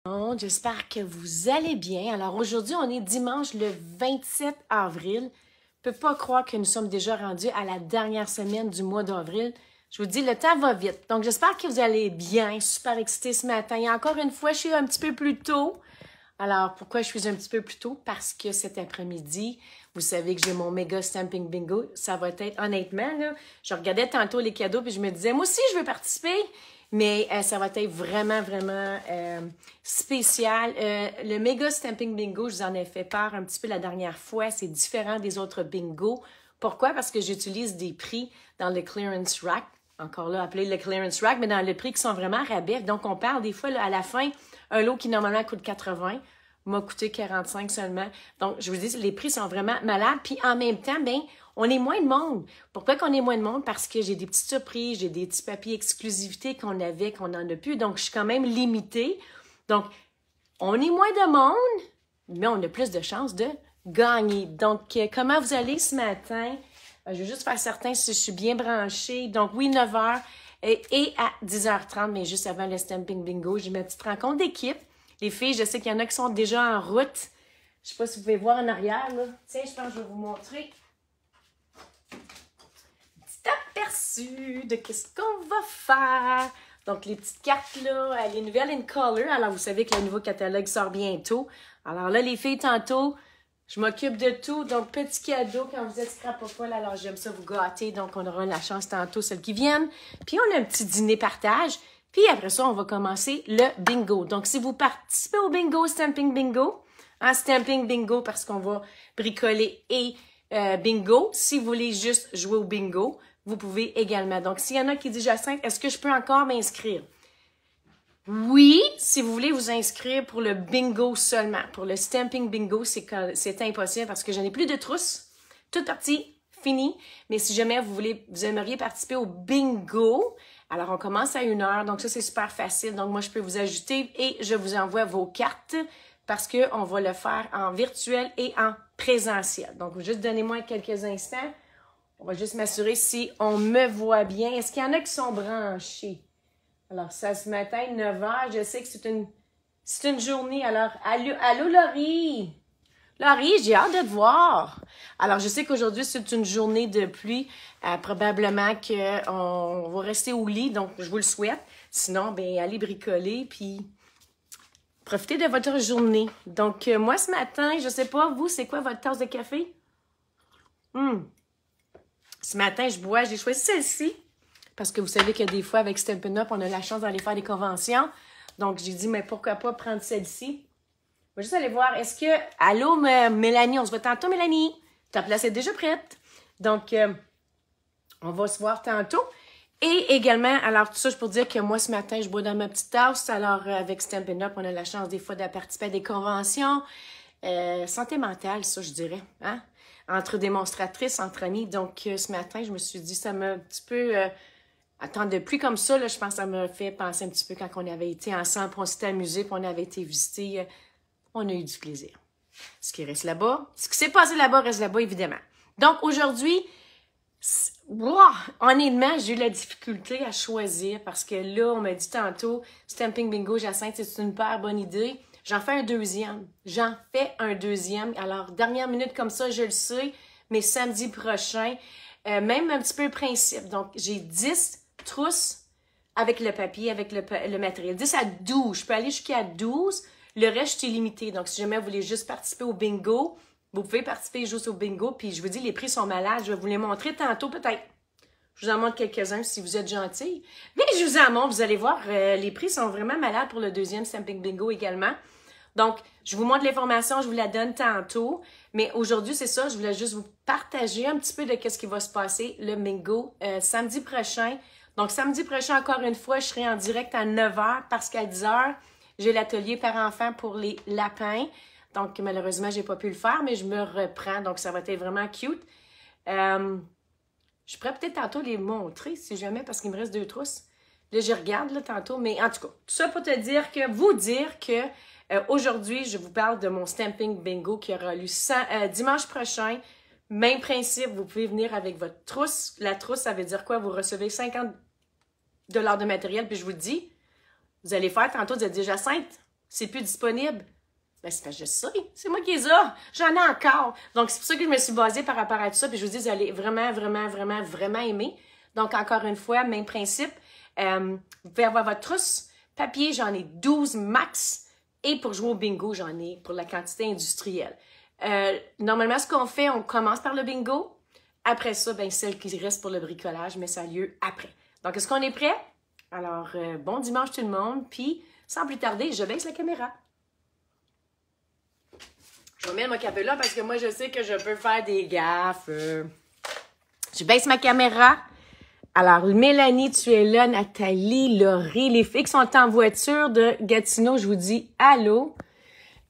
Bon, j'espère que vous allez bien. Alors aujourd'hui, on est dimanche le 27 avril. Je ne peux pas croire que nous sommes déjà rendus à la dernière semaine du mois d'avril. Je vous dis, le temps va vite. Donc j'espère que vous allez bien. Super excitée ce matin. Et encore une fois, je suis un petit peu plus tôt. Alors pourquoi je suis un petit peu plus tôt? Parce que cet après-midi, vous savez que j'ai mon méga stamping bingo. Ça va être, honnêtement, là, je regardais tantôt les cadeaux puis je me disais, moi aussi, je veux participer. Mais ça va être vraiment spécial. Le méga stamping bingo, je vous en ai fait part un petit peu la dernière fois. C'est différent des autres bingos. Pourquoi? Parce que j'utilise des prix dans le clearance rack. Encore là, appelé le clearance rack, mais dans le prix qui sont vraiment rabais. Donc, on parle des fois, là, à la fin, un lot qui normalement coûte 80 m'a coûté 45 seulement. Donc, je vous dis, les prix sont vraiment malades. Puis, en même temps, bien, on est moins de monde. Pourquoi qu'on est moins de monde? Parce que j'ai des petites surprises, j'ai des petits papiers exclusivité qu'on avait, qu'on n'en a plus. Donc, je suis quand même limitée. Donc, on est moins de monde, mais on a plus de chances de gagner. Donc, comment vous allez ce matin? Je vais juste faire certain si je suis bien branchée. Donc, oui, 9 h et à 10h30, mais juste avant le Stamping Bingo, j'ai ma petite rencontre d'équipe. Les filles, je sais qu'il y en a qui sont déjà en route. Je ne sais pas si vous pouvez voir en arrière, là. Tiens, je pense que je vais vous montrer un petit aperçu de qu'est-ce qu'on va faire. Donc, les petites cartes, là, les nouvelles in color. Alors, vous savez que le nouveau catalogue sort bientôt. Alors là, les filles, tantôt, je m'occupe de tout. Donc, petit cadeau quand vous êtes scrapopole. Alors, j'aime ça vous gâter. Donc, on aura la chance tantôt, celles qui viennent. Puis, on a un petit dîner partage. Puis, après ça, on va commencer le bingo. Donc, si vous participez au bingo, Stamping Bingo, Stamping Bingo, parce qu'on va bricoler et bingo. Si vous voulez juste jouer au bingo, vous pouvez également. Donc, s'il y en a qui disent, Jacinthe, est-ce que je peux encore m'inscrire? Oui, si vous voulez vous inscrire pour le bingo seulement. Pour le Stamping Bingo, c'est impossible parce que je n'ai plus de trousse. Toute partie, fini. Mais si jamais vous aimeriez participer au bingo, alors on commence à 1 h. Donc ça, c'est super facile. Donc moi, je peux vous ajouter et je vous envoie vos cartes parce qu'on va le faire en virtuel et en présentiel. Donc, juste donnez-moi quelques instants. On va juste m'assurer si on me voit bien. Est-ce qu'il y en a qui sont branchés? Alors, ça, ce matin, 9 h, je sais que c'est une journée. Alors, allô Laurie? Laurie, j'ai hâte de te voir. Alors, je sais qu'aujourd'hui, c'est une journée de pluie. Probablement qu'on va rester au lit, donc je vous le souhaite. Sinon, bien, allez bricoler, puis profitez de votre journée. Donc, moi, ce matin, je sais pas, vous, c'est quoi votre tasse de café? Ce matin, j'ai choisi celle-ci. Parce que vous savez que des fois, avec Stampin' Up, on a la chance d'aller faire des conventions. Donc, j'ai dit, mais pourquoi pas prendre celle-ci? On va juste aller voir. Est-ce que... Allô, Mélanie? On se voit tantôt, Mélanie. Ta place est déjà prête. Donc, on va se voir tantôt. Et également, alors tout ça, je pour dire que moi, ce matin, je bois dans ma petite tasse. Alors, avec Stampin' Up, on a la chance des fois de participer à des conventions. Santé mentale, ça, je dirais. Hein? Entre démonstratrices, entre amis. Donc, ce matin, je me suis dit, ça m'a un petit peu... Attends, de pluie comme ça, là, je pense que ça m'a fait penser un petit peu quand on avait été ensemble, puis on s'était amusés, puis on avait été visiter. On a eu du plaisir. Ce qui reste là-bas, ce qui s'est passé là-bas reste là-bas, évidemment. Donc, aujourd'hui, honnêtement, j'ai eu la difficulté à choisir parce que là, on m'a dit tantôt, Stamping Bingo, Jacinthe, c'est une super bonne idée. J'en fais un deuxième. Alors, dernière minute comme ça, je le sais, mais samedi prochain, même un petit peu le principe. Donc, j'ai 10 trousses avec le papier, avec le matériel. 10 à 12. Je peux aller jusqu'à 12. Le reste, je suis limité. Donc, si jamais vous voulez juste participer au bingo, vous pouvez participer juste au bingo. Puis, je vous dis, les prix sont malades. Je vais vous les montrer tantôt, peut-être. Je vous en montre quelques-uns si vous êtes gentils. Mais je vous en montre. Vous allez voir, les prix sont vraiment malades pour le deuxième Stamping Bingo également. Donc, je vous montre l'information, je vous la donne tantôt. Mais aujourd'hui, c'est ça, je voulais juste vous partager un petit peu de ce qui va se passer, le bingo, samedi prochain. Donc, samedi prochain, encore une fois, je serai en direct à 9 h parce qu'à 10 h, j'ai l'atelier par enfant pour les lapins. Donc, malheureusement, j'ai pas pu le faire, mais je me reprends. Donc, ça va être vraiment cute. Je pourrais peut-être tantôt les montrer, si jamais, parce qu'il me reste 2 trousses. Là, je regarde, là, tantôt. Mais en tout cas, tout ça pour te dire que, aujourd'hui, je vous parle de mon Stamping Bingo qui aura lieu dimanche prochain. Même principe, vous pouvez venir avec votre trousse. La trousse, ça veut dire quoi? Vous recevez 50 $ de matériel, puis je vous le dis, vous allez faire tantôt, vous allez dire, Jacinthe, c'est plus disponible. Ben, c'est parce que je sais, c'est moi qui les ai. J'en ai encore. Donc, c'est pour ça que je me suis basée par rapport à tout ça. Puis je vous dis, vous allez vraiment, vraiment, vraiment, vraiment aimer. Donc, encore une fois, même principe. Vous pouvez avoir votre trousse. Papier, j'en ai 12 max. Et pour jouer au bingo, j'en ai pour la quantité industrielle. Normalement, ce qu'on fait, on commence par le bingo. Après ça, ben, celle qui reste pour le bricolage, mais ça a lieu après. Donc, est-ce qu'on est prêt? Alors, bon dimanche tout le monde. Puis, sans plus tarder, je baisse la caméra. Je vais mettre mon capella parce que moi, je sais que je peux faire des gaffes. Je baisse ma caméra. Alors, Mélanie, tu es là. Nathalie, Laurie, les filles qui sont en voiture de Gatineau, je vous dis allô.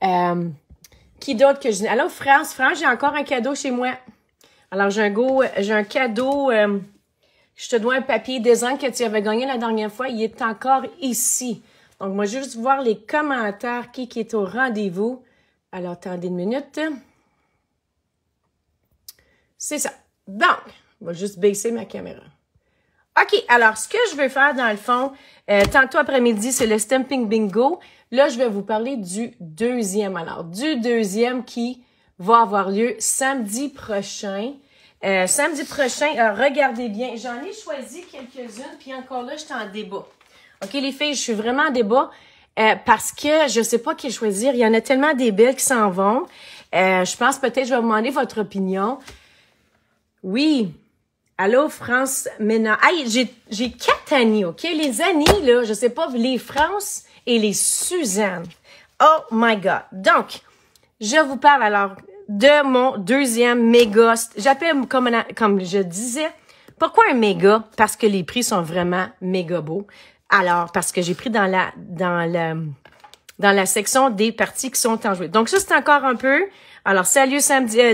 Qui d'autre que je dis? Allô, France. France, j'ai encore un cadeau chez moi. Alors, j'ai un cadeau. Je te dois un papier design que tu avais gagné la dernière fois. Il est encore ici. Donc, moi, je veux juste voir les commentaires. Qui est au rendez-vous? Alors, attendez une minute. C'est ça. Donc, on va juste baisser ma caméra. OK, alors, ce que je veux faire, dans le fond, tantôt après-midi, c'est le Stamping Bingo. Là, je vais vous parler du deuxième. Alors, du deuxième qui va avoir lieu samedi prochain. Samedi prochain, regardez bien, j'en ai choisi quelques-unes, puis encore là, je suis en débat. OK, les filles, je suis vraiment en débat. Parce que je sais pas quel choisir. Il y en a tellement des belles qui s'en vont. Je pense peut-être je vais vous demander votre opinion. Oui. Allô, France Ménard. Hey, j'ai 4 Annie, OK? Les Annie, là, je sais pas, les France et les Suzanne. Oh my God. Donc, je vous parle alors de mon deuxième méga. J'appelle, comme je disais, pourquoi un méga? Parce que les prix sont vraiment méga beaux. Alors, parce que j'ai pris dans la section des parties qui sont en jouet. Donc, ça, c'est encore un peu. Alors, ça a lieu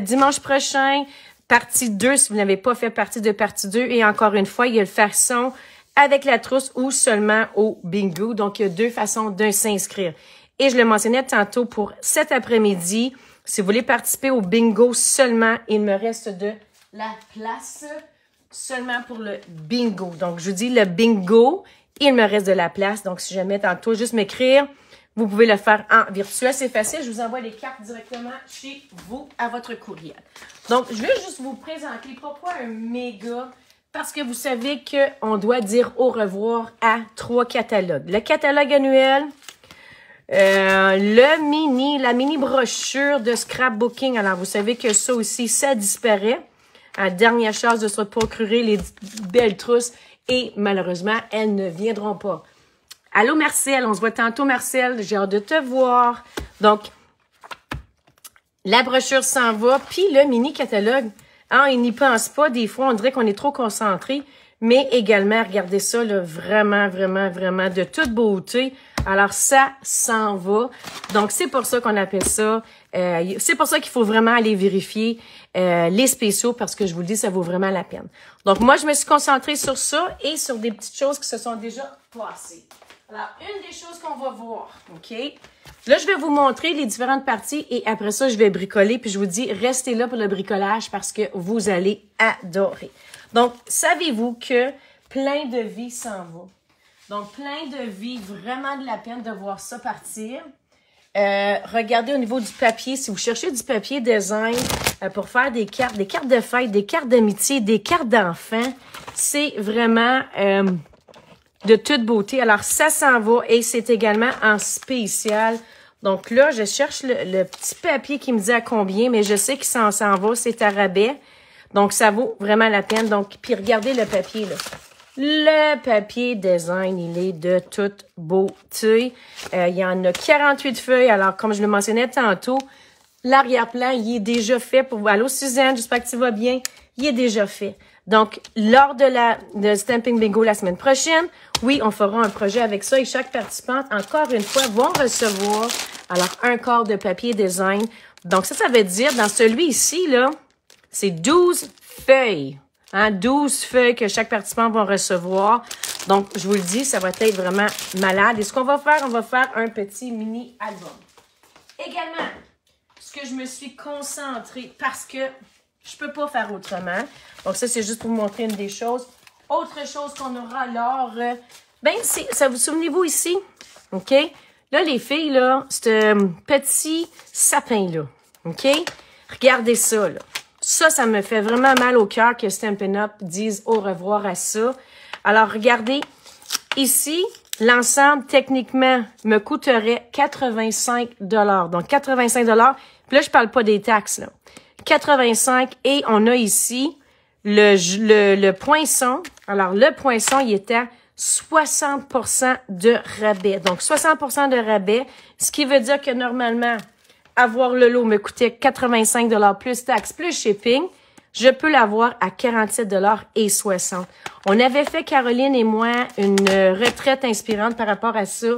dimanche prochain. Partie 2, si vous n'avez pas fait partie de partie 2. Et encore une fois, il y a le façon avec la trousse ou seulement au bingo. Donc, il y a 2 façons de s'inscrire. Et je le mentionnais tantôt pour cet après-midi. Si vous voulez participer au bingo seulement, il me reste de la place seulement pour le bingo. Donc, je vous dis le bingo. Il me reste de la place. Donc, si jamais tantôt, juste m'écrire, vous pouvez le faire en virtuel. C'est facile. Je vous envoie les cartes directement chez vous à votre courriel. Donc, je vais juste vous présenter pourquoi un méga. Parce que vous savez qu'on doit dire au revoir à 3 catalogues. Le catalogue annuel, la mini brochure de scrapbooking. Alors, vous savez que ça aussi, ça disparaît. À dernière chance de se procurer les belles trousses. Et malheureusement, elles ne viendront pas. Allô, Marcel. On se voit tantôt, Marcel. J'ai hâte de te voir. Donc, la brochure s'en va. Puis le mini-catalogue, il n'y pense pas. Des fois, on dirait qu'on est trop concentré. Mais également, regardez ça, là, vraiment, vraiment, vraiment de toute beauté. Alors, ça s'en va. Donc, c'est pour ça qu'on appelle ça. C'est pour ça qu'il faut vraiment aller vérifier les spéciaux parce que je vous le dis, ça vaut vraiment la peine. Donc, moi, je me suis concentrée sur ça et sur des petites choses qui se sont déjà passées. Alors, une des choses qu'on va voir, OK? Là, je vais vous montrer les différentes parties et après ça, je vais bricoler. Puis, je vous dis, restez là pour le bricolage parce que vous allez adorer. Donc, savez-vous que plein de vie s'en va? Donc, plein de vie, vraiment de la peine de voir ça partir. Regardez au niveau du papier, si vous cherchez du papier design pour faire des cartes de fête, des cartes d'amitié, des cartes d'enfants, c'est vraiment de toute beauté. Alors, ça s'en va et c'est également en spécial. Donc là, je cherche le petit papier qui me dit à combien, mais je sais qu'il s'en va, c'est à rabais. Donc, ça vaut vraiment la peine. Donc, puis regardez le papier, là. Le papier design, il est de toute beauté. Il y en a 48 feuilles. Alors, comme je le mentionnais tantôt, l'arrière-plan, il est déjà fait pour vous. Allô, Suzanne, j'espère que tu vas bien. Il est déjà fait. Donc, lors de Stamping Bingo la semaine prochaine, oui, on fera un projet avec ça et chaque participante, encore une fois, va recevoir, alors, un quart de papier design. Donc, ça veut dire, dans celui ici, là, c'est 12 feuilles. 12 feuilles que chaque participant va recevoir. Donc, je vous le dis, ça va être vraiment malade. Et ce qu'on va faire, on va faire un petit mini-album. Également, ce que je me suis concentrée parce que je peux pas faire autrement. Donc, ça, c'est juste pour vous montrer une des choses. Autre chose qu'on aura alors, ça vous souvenez-vous ici? OK? Là, les filles, là, ce petit sapin-là, OK? Regardez ça, là. Ça me fait vraiment mal au cœur que Stampin' Up! Dise au revoir à ça. Alors, regardez, ici, l'ensemble, techniquement, me coûterait 85 $. Donc, 85 $. Puis là, je parle pas des taxes, là. 85 et on a ici le poinçon. Alors, le poinçon, il est à 60% de rabais. Donc, 60% de rabais, ce qui veut dire que normalement, avoir le lot me coûtait 85 $ plus taxes, plus shipping. Je peux l'avoir à 47 $ et 60. On avait fait, Caroline et moi, une retraite inspirante par rapport à ça.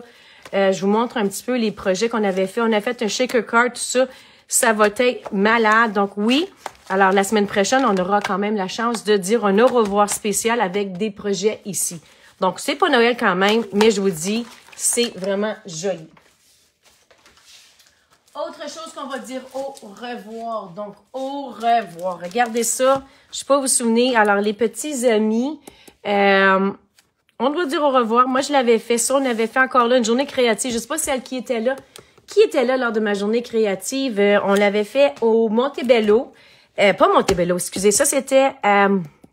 Je vous montre un petit peu les projets qu'on avait fait. On a fait un shaker card, tout ça. Ça va être malade. Donc oui, alors la semaine prochaine, on aura quand même la chance de dire un au revoir spécial avec des projets ici. Donc c'est pas Noël quand même, mais je vous dis, c'est vraiment joli. Autre chose qu'on va dire au revoir. Donc, au revoir. Regardez ça. Je ne sais pas vous souvenir. Alors, les petits amis, on doit dire au revoir. Moi, je l'avais fait ça. On avait fait encore là une journée créative. Je ne sais pas celle qui était là. Qui était là lors de ma journée créative? On l'avait fait au Montebello. Pas Montebello, excusez. Ça, c'était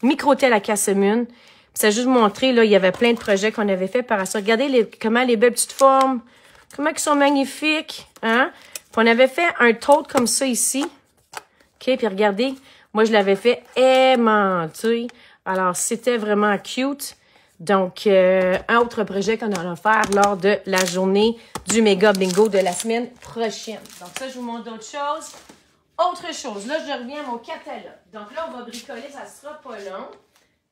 Microtel à Cassemune. Ça a juste montré, là, il y avait plein de projets qu'on avait fait par ça. Regardez comment les belles petites formes, comment ils sont magnifiques, hein? Puis on avait fait un tote comme ça ici. OK, puis regardez, moi, je l'avais fait aimanté. Alors, c'était vraiment cute. Donc, un autre projet qu'on allait faire lors de la journée du méga bingo de la semaine prochaine. Donc, ça, je vous montre d'autres choses. Autre chose, là, je reviens à mon catalogue. Donc là, on va bricoler, ça sera pas long.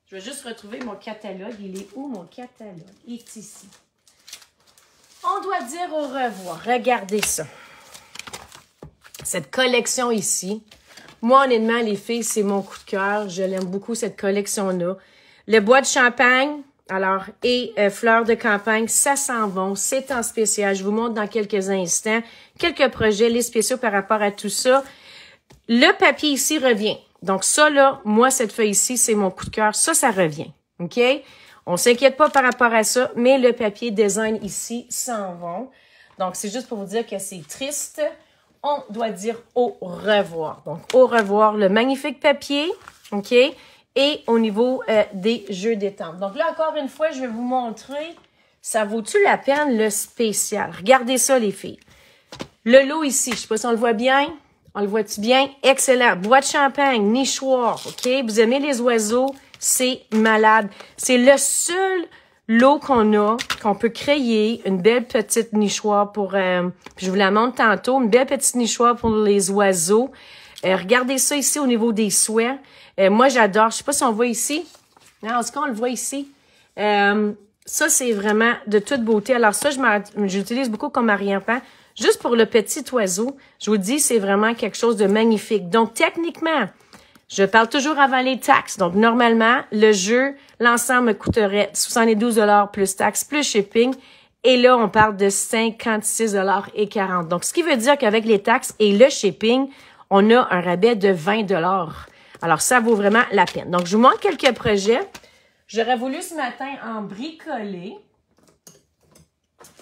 Je vais juste retrouver mon catalogue. Il est où, mon catalogue? Il est ici. On doit dire au revoir. Regardez ça. Cette collection ici, moi, honnêtement, les filles, c'est mon coup de cœur. Je l'aime beaucoup, cette collection-là. Le bois de champagne, alors, et fleurs de campagne, ça sent bon. C'est en spécial. Je vous montre dans quelques instants quelques projets, les spéciaux par rapport à tout ça. Le papier ici revient. Donc, ça, là, moi, cette feuille ici, c'est mon coup de cœur. Ça revient. OK? On s'inquiète pas par rapport à ça, mais le papier design ici s'en vont. Donc, c'est juste pour vous dire que c'est triste. On doit dire au revoir. Donc, au revoir, le magnifique papier, OK? Et au niveau des jeux d'étampes. Donc là, encore une fois, je vais vous montrer, ça vaut-tu la peine, le spécial? Regardez ça, les filles. Le lot ici, je sais pas si on le voit bien. On le voit-tu bien? Excellent. Bois de champagne, nichoir, OK? Vous aimez les oiseaux? C'est malade. C'est le seul lot qu'on peut créer, une belle petite nichoir pour, je vous la montre tantôt, une belle petite nichoir pour les oiseaux. Regardez ça ici au niveau des souhaits. Moi, j'adore. Je sais pas si on voit ici. Non, en tout cas, on le voit ici. Ça, c'est vraiment de toute beauté. Alors ça, j'utilise beaucoup comme arrière-plan. Juste pour le petit oiseau, je vous dis, c'est vraiment quelque chose de magnifique. Donc, techniquement, je parle toujours avant les taxes. Donc, normalement, le jeu, l'ensemble me coûterait 72 $ plus taxes, plus shipping. Et là, on parle de 56 $ et 40. Donc, ce qui veut dire qu'avec les taxes et le shipping, on a un rabais de 20 $. Alors, ça vaut vraiment la peine. Donc, je vous montre quelques projets. J'aurais voulu ce matin en bricoler,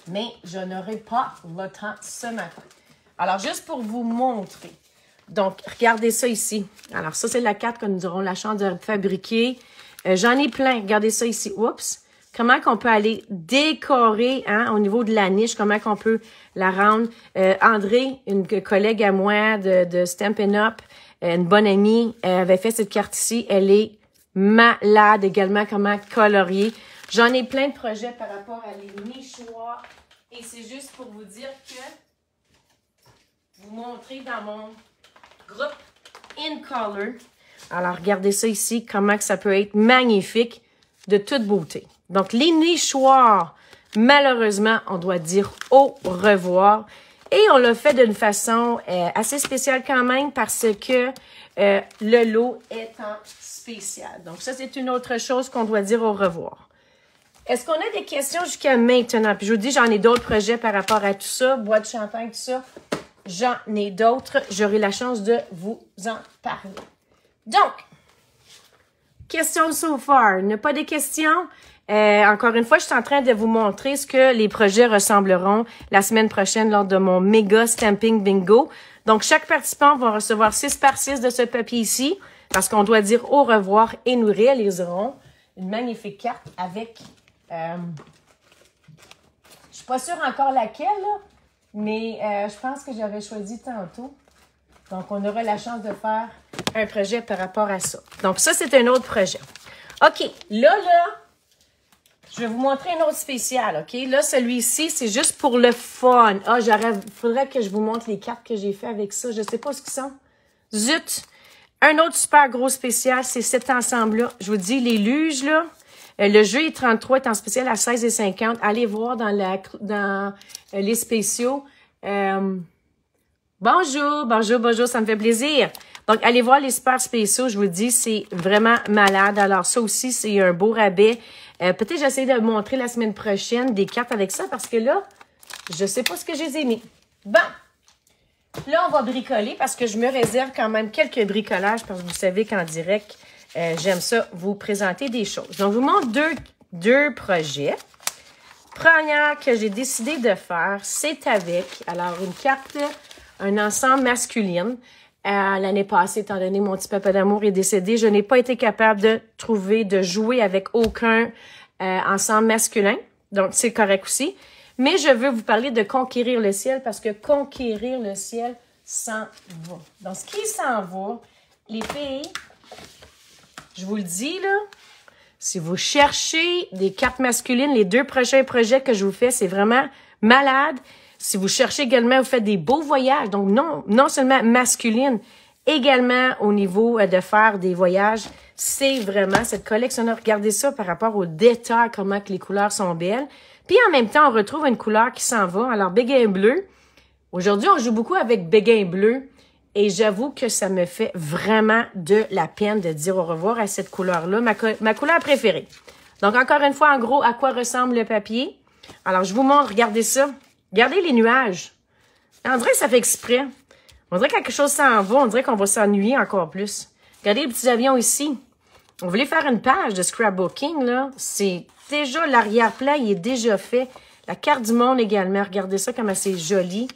mais je n'aurai pas le temps ce matin. Alors, juste pour vous montrer. Donc, regardez ça ici. Alors, ça, c'est la carte que nous aurons la chance de fabriquer. J'en ai plein. Regardez ça ici. Oups! Comment qu'on peut aller décorer au niveau de la niche, comment qu'on peut la rendre. André, une collègue à moi de Stampin' Up, une bonne amie, avait fait cette carte ici. Elle est malade également, comment colorier. J'en ai plein de projets par rapport à les nichoirs. Et c'est juste pour vous dire que vous montrer dans mon groupe In Color. Alors, regardez ça ici, comment que ça peut être magnifique, de toute beauté. Donc, les nichoirs, malheureusement, on doit dire au revoir. Et on l'a fait d'une façon assez spéciale quand même parce que le lot est en spécial. Donc, ça, c'est une autre chose qu'on doit dire au revoir. Est-ce qu'on a des questions jusqu'à maintenant? Puis je vous dis, j'en ai d'autres projets par rapport à tout ça, bois de champagne, tout ça. J'en ai d'autres. J'aurai la chance de vous en parler. Donc, questions so far. Il n'y a pas de questions? Encore une fois, je suis en train de vous montrer ce que les projets ressembleront la semaine prochaine lors de mon méga stamping bingo. Donc, chaque participant va recevoir 6 par 6 de ce papier ici, parce qu'on doit dire au revoir et nous réaliserons une magnifique carte avec... je suis pas sûre encore laquelle, là, mais je pense que j'avais choisi tantôt. Donc, on aura la chance de faire un projet par rapport à ça. Donc, ça, c'est un autre projet. OK, là, je vais vous montrer un autre spécial, OK? Là, celui-ci, c'est juste pour le fun. Ah, faudrait que je vous montre les cartes que j'ai fait avec ça. Je sais pas ce qu'ils sont. Zut! Un autre super gros spécial, c'est cet ensemble-là. Je vous dis, les luges, là, le jeu I33 est en spécial à 16,50. Allez voir dans les spéciaux. Bonjour, ça me fait plaisir. Donc, allez voir les super spéciaux, je vous dis, c'est vraiment malade. Alors, ça aussi, c'est un beau rabais. Peut-être j'essaie de montrer la semaine prochaine des cartes avec ça, parce que là, je sais pas ce que j'ai mis. Bon, là, on va bricoler, parce que je me réserve quand même quelques bricolages, parce que vous savez qu'en direct, j'aime ça, vous présenter des choses. Donc, je vous montre deux projets. Première que j'ai décidé de faire, c'est avec, alors, une carte, un ensemble masculine. L'année passée, étant donné mon petit papa d'amour est décédé, je n'ai pas été capable de jouer avec aucun ensemble masculin. Donc, c'est correct aussi. Mais je veux vous parler de Conquérir le ciel parce que Conquérir le ciel s'en va. Donc, ce qui s'en va, les filles, je vous le dis, là, si vous cherchez des cartes masculines, les 2 prochains projets que je vous fais, c'est vraiment malade. Si vous cherchez également, vous faites des beaux voyages. Donc, non seulement masculine, également au niveau de faire des voyages. C'est vraiment cette collection. Regardez ça par rapport aux détails, comment que les couleurs sont belles. Puis, en même temps, on retrouve une couleur qui s'en va. Alors, béguin bleu. Aujourd'hui, on joue beaucoup avec béguin bleu. Et j'avoue que ça me fait vraiment de la peine de dire au revoir à cette couleur-là. Ma couleur préférée. Donc, encore une fois, en gros, à quoi ressemble le papier. Alors, je vous montre. Regardez ça. Regardez les nuages. On dirait que ça fait exprès. On dirait que quelque chose s'en va. On dirait qu'on va s'ennuyer encore plus. Regardez les petits avions ici. On voulait faire une page de scrapbooking, là. C'est déjà l'arrière-plan, il est déjà fait. La carte du monde également. Regardez ça comme c'est joli.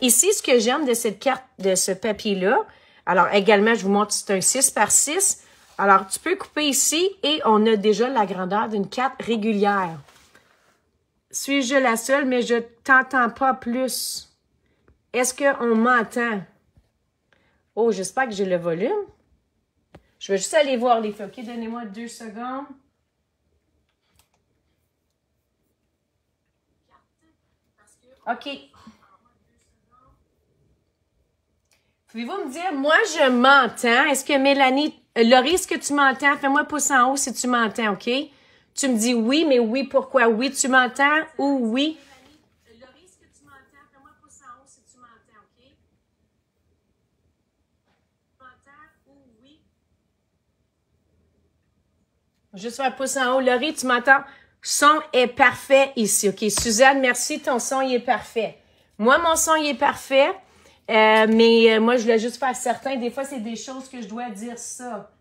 Ici, ce que j'aime de cette carte, de ce papier-là, alors également, je vous montre, c'est un 6 par 6. Alors, tu peux couper ici et on a déjà la grandeur d'une carte régulière. Suis-je la seule, mais je t'entends pas plus? Est-ce qu'on m'entend? Oh, j'espère que j'ai le volume. Je vais juste aller voir les feux. OK, donnez-moi 2 secondes. OK. Pouvez-vous me dire, moi, je m'entends. Est-ce que Mélanie, Laurie, est-ce que tu m'entends? Fais-moi pouce en haut si tu m'entends, OK? Tu me dis oui, mais oui, pourquoi? Oui, tu m'entends ou oui? Laurie, est-ce que tu m'entends? Fais-moi pouce en haut si tu m'entends, OK? Tu m'entends ou oui? Juste faire pouce en haut. Laurie, tu m'entends? Son est parfait ici, OK? Suzanne, merci, ton son, il est parfait. Moi, mon son, il est parfait, mais moi, je voulais juste faire certain. Des fois, c'est des choses que je dois dire ça.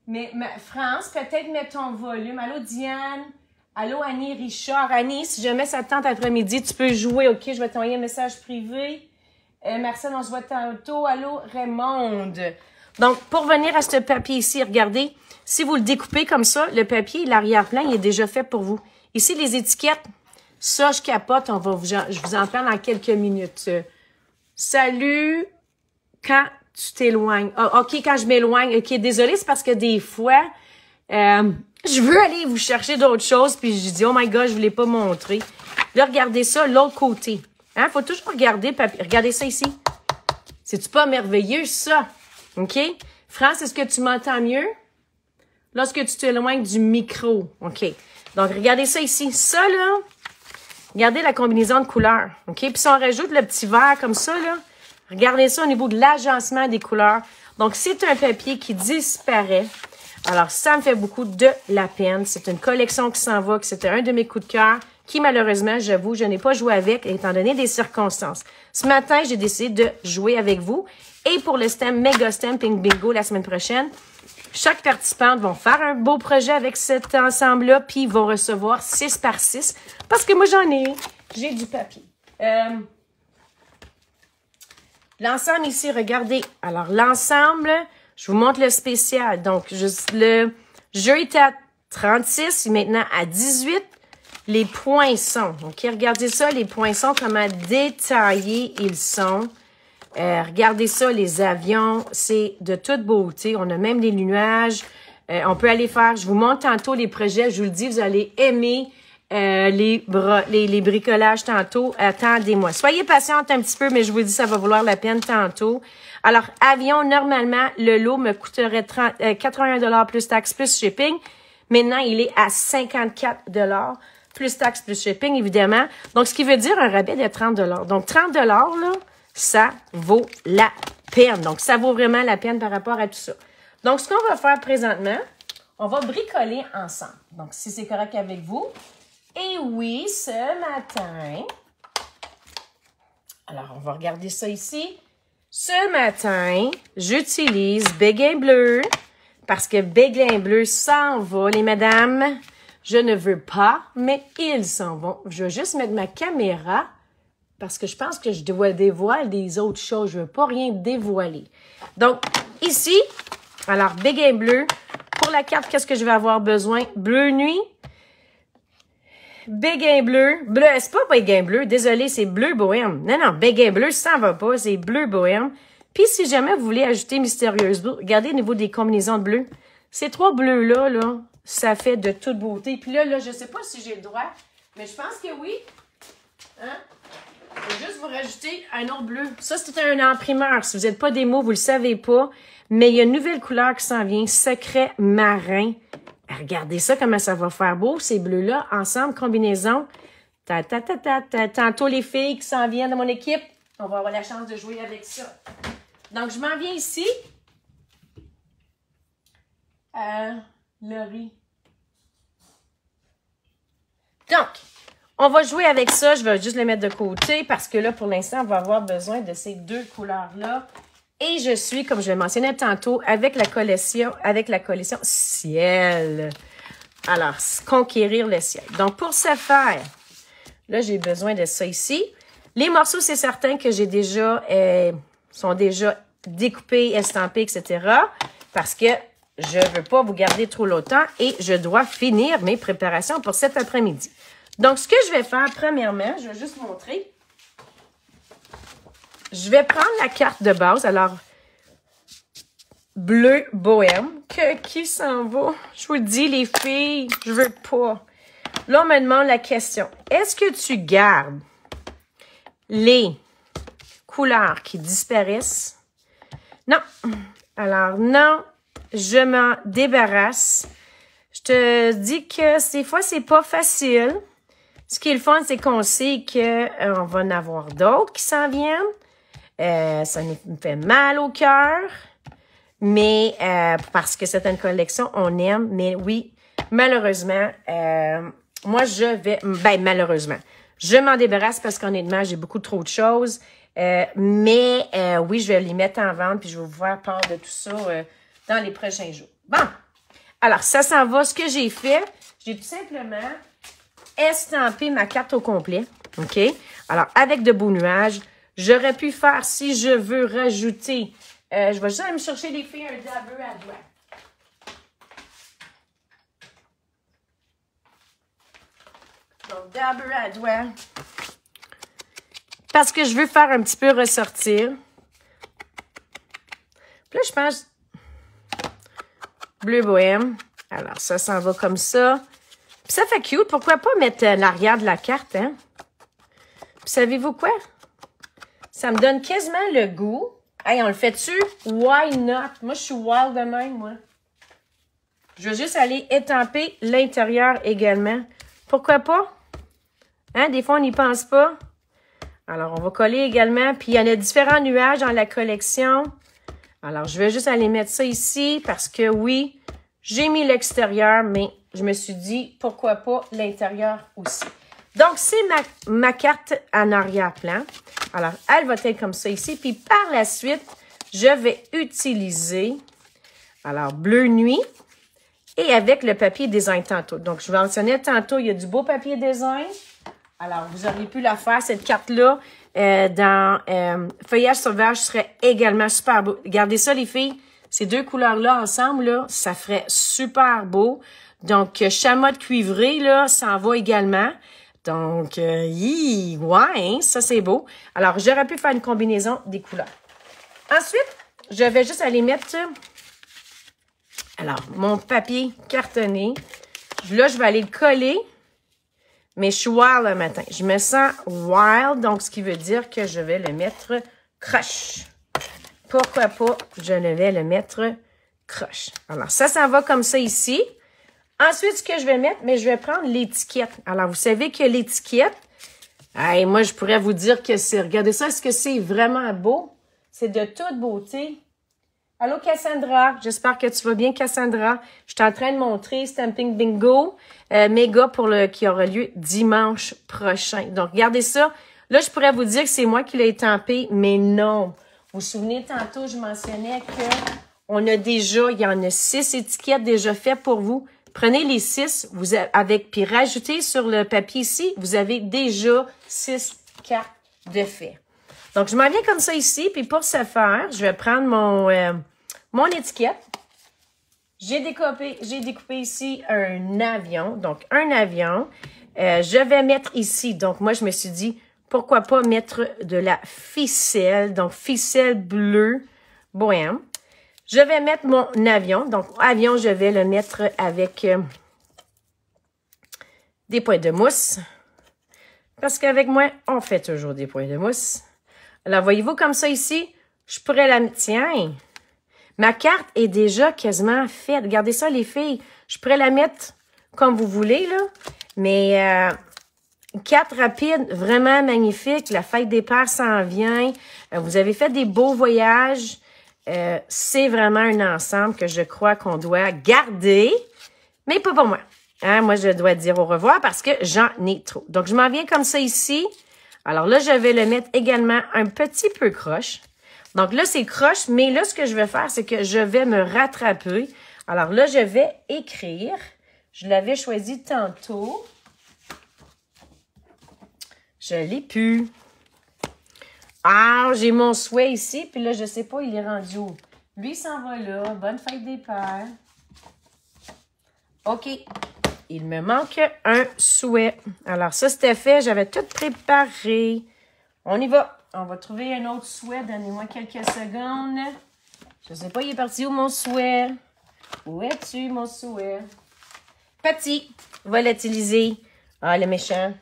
Mais France, peut-être mets ton volume. Allô, Diane? Allô, Annie Richard? Annie, si jamais ça te tente après-midi, tu peux jouer, OK? Je vais t'envoyer un message privé. Marcel, on se voit tantôt. Allô, Raymond? Donc, pour venir à ce papier ici, regardez. Si vous le découpez comme ça, le papier, l'arrière-plan, il est déjà fait pour vous. Ici, les étiquettes, ça, je capote. Je vous en parle dans quelques minutes. Salut, quand tu t'éloignes. Ah, OK, quand je m'éloigne. OK, désolé, c'est parce que des fois, je veux aller vous chercher d'autres choses, puis je dis, oh my God, je ne vous l'ai pas montré. Là, regardez ça, l'autre côté. Hein, faut toujours regarder, regardez ça ici. C'est-tu pas merveilleux, ça? OK? France, est-ce que tu m'entends mieux? Lorsque tu t'éloignes du micro. OK. Donc, regardez ça ici. Ça, là, regardez la combinaison de couleurs. OK? Puis si on rajoute le petit vert comme ça, là, regardez ça au niveau de l'agencement des couleurs. Donc, c'est un papier qui disparaît. Alors, ça me fait beaucoup de la peine. C'est une collection qui s'en va, que c'était un de mes coups de cœur, qui, malheureusement, j'avoue, je n'ai pas joué avec, étant donné des circonstances. Ce matin, j'ai décidé de jouer avec vous. Et pour le Méga Stamping Bingo la semaine prochaine, Chaque participante va faire un beau projet avec cet ensemble-là, puis ils vont recevoir 6 par 6, parce que moi, j'en ai. J'ai du papier. L'ensemble ici, regardez. Alors, l'ensemble, je vous montre le spécial. Donc, le jeu était à 36, maintenant à 18. Les poinçons. OK, regardez ça, les poinçons, comment détaillés ils sont. Regardez ça, les avions, c'est de toute beauté. On a même des nuages. On peut aller faire, je vous montre tantôt les projets, je vous le dis, vous allez aimer les bricolages tantôt. Attendez-moi. Soyez patiente un petit peu, mais je vous dis, ça va valoir la peine tantôt. Alors, avion, normalement, le lot me coûterait 81 $ plus taxes plus shipping. Maintenant, il est à 54 $ plus taxes plus shipping, évidemment. Donc, ce qui veut dire un rabais de 30 $. Donc, 30 $, là, ça vaut la peine. Donc, ça vaut vraiment la peine par rapport à tout ça. Donc, ce qu'on va faire présentement, on va bricoler ensemble. Donc, si c'est correct avec vous. Et oui, ce matin, alors, on va regarder ça ici. Ce matin, j'utilise Béguin Bleu parce que Béguin Bleu s'en va, les madames. Je ne veux pas, mais ils s'en vont. Je vais juste mettre ma caméra parce que je pense que je dois dévoiler des autres choses. Je ne veux pas rien dévoiler. Donc, ici, alors, Béguin Bleu. Pour la carte, qu'est-ce que je vais avoir besoin? Bleu nuit. Béguin bleu. Bleu, c'est pas béguin bleu. Désolé, c'est bleu bohème. Non, béguin bleu, ça va pas. C'est bleu bohème. Puis, si jamais vous voulez ajouter mystérieuse bleu, regardez au niveau des combinaisons de bleu. Ces 3 bleus-là, là, ça fait de toute beauté. Puis là, je sais pas si j'ai le droit, mais je pense que oui. Hein? Je vais juste vous rajouter un autre bleu. Ça, c'est un imprimeur. Si vous n'êtes pas démo, vous le savez pas. Mais il y a une nouvelle couleur qui s'en vient. Secret marin. Regardez ça, comment ça va faire beau, ces bleus-là, ensemble, combinaison. Tantôt, les filles qui s'en viennent de mon équipe, on va avoir la chance de jouer avec ça. Donc, je m'en viens ici. Laurie. Donc, on va jouer avec ça. Je vais juste les mettre de côté parce que là, pour l'instant, on va avoir besoin de ces 2 couleurs-là. Et je suis, comme je le mentionnais tantôt, avec la collection Ciel. Alors, conquérir le ciel. Donc, pour ce faire, là, j'ai besoin de ça ici. Les morceaux, c'est certain que j'ai déjà, sont déjà découpés, estampés, etc. Parce que je ne veux pas vous garder trop longtemps et je dois finir mes préparations pour cet après-midi. Donc, ce que je vais faire, premièrement, je vais juste montrer. Je vais prendre la carte de base. Alors, bleu bohème. Qui s'en va? Je vous le dis, les filles, je veux pas. Là, on me demande la question. Est-ce que tu gardes les couleurs qui disparaissent? Non. Alors, non, je m'en débarrasse. Je te dis que des fois, c'est pas facile. Ce qui est le fun, c'est qu'on sait qu'on va en avoir d'autres qui s'en viennent. Ça me fait mal au cœur, mais parce que c'est une collection, on aime. Mais oui, malheureusement, moi, malheureusement, je m'en débarrasse parce qu'honnêtement, j'ai beaucoup trop de choses. Mais oui, je vais les mettre en vente puis je vais vous faire part de tout ça dans les prochains jours. Bon, alors ça s'en va. Ce que j'ai fait, j'ai tout simplement estampé ma carte au complet. OK? Alors, avec de beaux nuages. J'aurais pu faire, si je veux rajouter, je vais juste aller me chercher les filles un dabber à doigt. Donc, dabber à doigt. Parce que je veux faire un petit peu ressortir. Puis là, je pense, bleu bohème. Alors, ça s'en va comme ça. Puis ça fait cute. Pourquoi pas mettre l'arrière de la carte, hein? Puis savez-vous quoi? Ça me donne quasiment le goût. Hey, on le fait-tu? Why not? Moi, je suis wild de même, moi. Je vais juste aller étamper l'intérieur également. Pourquoi pas? Hein? Des fois, on n'y pense pas. Alors, on va coller également. Puis, il y en a différents nuages dans la collection. Alors, je vais juste aller mettre ça ici parce que, oui, j'ai mis l'extérieur, mais je me suis dit, pourquoi pas l'intérieur aussi. Donc, c'est ma carte en arrière-plan. Alors, elle va être comme ça ici. Puis, par la suite, je vais utiliser Alors, bleu nuit. Et avec le papier design tantôt. Donc, je mentionnais tantôt, il y a du beau papier design. Alors, vous auriez pu la faire, cette carte-là, dans Feuillage sauvage serait également super beau. Regardez ça, les filles. Ces deux couleurs-là ensemble, là, ça ferait super beau. Donc, chamotte cuivré, là, ça en va également. Donc, ouais, hein, ça, c'est beau. Alors, j'aurais pu faire une combinaison des couleurs. Ensuite, je vais juste aller mettre... Alors, mon papier cartonné, là, je vais aller le coller, mais je suis wild le matin. Je me sens wild, donc ce qui veut dire que je vais le mettre croche. Pourquoi pas, je vais le mettre croche. Alors, ça va comme ça ici. Ensuite, ce que je vais mettre, mais je vais prendre l'étiquette. Alors, vous savez que l'étiquette, moi, je pourrais vous dire que c'est, regardez ça, est-ce que c'est vraiment beau? C'est de toute beauté. Allô, Cassandra. J'espère que tu vas bien, Cassandra. Je suis en train de montrer Stamping Bingo méga qui aura lieu dimanche prochain. Donc, regardez ça. Là, je pourrais vous dire que c'est moi qui l'ai estampé, mais non. Vous vous souvenez, tantôt, je mentionnais qu'on a déjà, il y en a 6 étiquettes déjà faites pour vous. Prenez les 6, puis rajoutez sur le papier ici, vous avez déjà 6 cartes de fait. Donc, je m'en viens comme ça ici, puis pour ce faire, je vais prendre mon étiquette. J'ai découpé ici un avion, donc un avion. Je vais mettre ici, donc moi, je me suis dit, pourquoi pas mettre de la ficelle, donc ficelle bleue bohème. Je vais mettre mon avion, donc avion, je vais le mettre avec des points de mousse, parce qu'avec moi, on fait toujours des points de mousse. Alors, voyez-vous comme ça ici, je pourrais la mettre, tiens, ma carte est déjà quasiment faite. Regardez ça, les filles, je pourrais la mettre comme vous voulez, là, mais carte rapide, vraiment magnifique, la fête des pères s'en vient, vous avez fait des beaux voyages, c'est vraiment un ensemble que je crois qu'on doit garder, mais pas pour moi. Hein? Moi, je dois dire au revoir parce que j'en ai trop. Donc, je m'en viens comme ça ici. Alors là, je vais le mettre également un petit peu croche. Donc là, c'est croche, mais là, ce que je vais faire, c'est que je vais me rattraper. Alors là, je vais écrire. Je l'avais choisi tantôt. Je l'ai pu. Ah, j'ai mon souhait ici, puis là, je sais pas, il est rendu où. Lui, il s'en va là. Bonne fête des pères. OK. Il me manque un souhait. Alors, ça, c'était fait. J'avais tout préparé. On y va. On va trouver un autre souhait. Donnez-moi quelques secondes. Je sais pas, il est parti où, mon souhait? Où es-tu, mon souhait? Petit. Volatiliser. Ah, le méchant.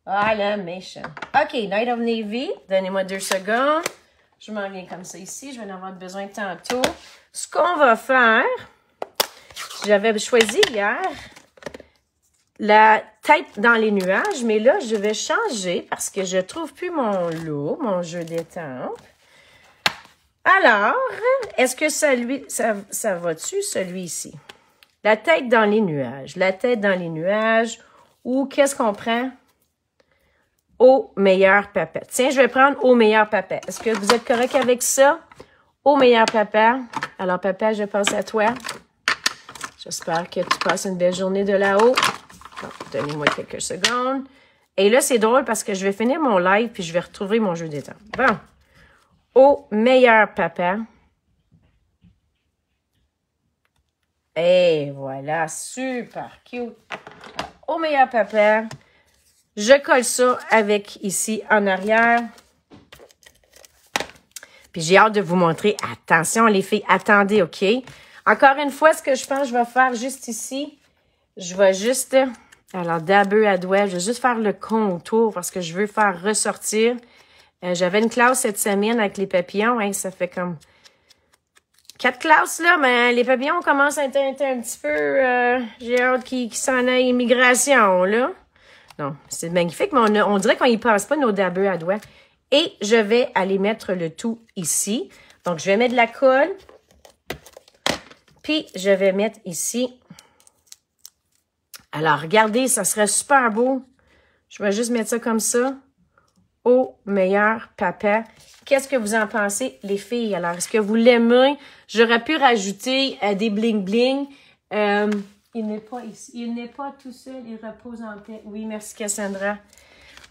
Ah, le méchant. OK, Night of Navy. Donnez-moi 2 secondes. Je m'en viens comme ça ici. Je vais en avoir besoin tantôt. Ce qu'on va faire, j'avais choisi hier la tête dans les nuages, mais là, je vais changer parce que je trouve plus mon lot, mon jeu d'étampes. Alors, est-ce que ça va-tu, celui-ci? La tête dans les nuages. La tête dans les nuages. Ou qu'est-ce qu'on prend? Au meilleur papa. Tiens, je vais prendre au meilleur papa. Est-ce que vous êtes correct avec ça? Au meilleur papa. Alors, papa, je pense à toi. J'espère que tu passes une belle journée de là-haut. Donnez-moi quelques secondes. Et là, c'est drôle parce que je vais finir mon live puis je vais retrouver mon jeu d'étampes. Bon. Au meilleur papa. Et voilà, super cute. Au meilleur papa. Je colle ça avec ici en arrière. Puis j'ai hâte de vous montrer. Attention les filles, attendez, OK? Encore une fois, ce que je pense que je vais faire juste ici, je vais juste, alors d'abeu à doigt, je vais juste faire le contour parce que je veux faire ressortir. J'avais une classe cette semaine avec les papillons, hein, ça fait comme 4 classes là, mais les papillons commencent à être un petit peu, j'ai hâte qu'ils s'en aillent immigration là. Non, c'est magnifique, mais on dirait qu'on y passe pas nos dabeux à doigts. Et je vais aller mettre le tout ici. Donc, je vais mettre de la colle. Puis, je vais mettre ici. Alors, regardez, ça serait super beau. Je vais juste mettre ça comme ça. au meilleur papa. Qu'est-ce que vous en pensez, les filles? Alors, est-ce que vous l'aimez? J'aurais pu rajouter des bling-bling. Il n'est pas ici. Il n'est pas tout seul. Il repose en paix. Oui, merci, Cassandra.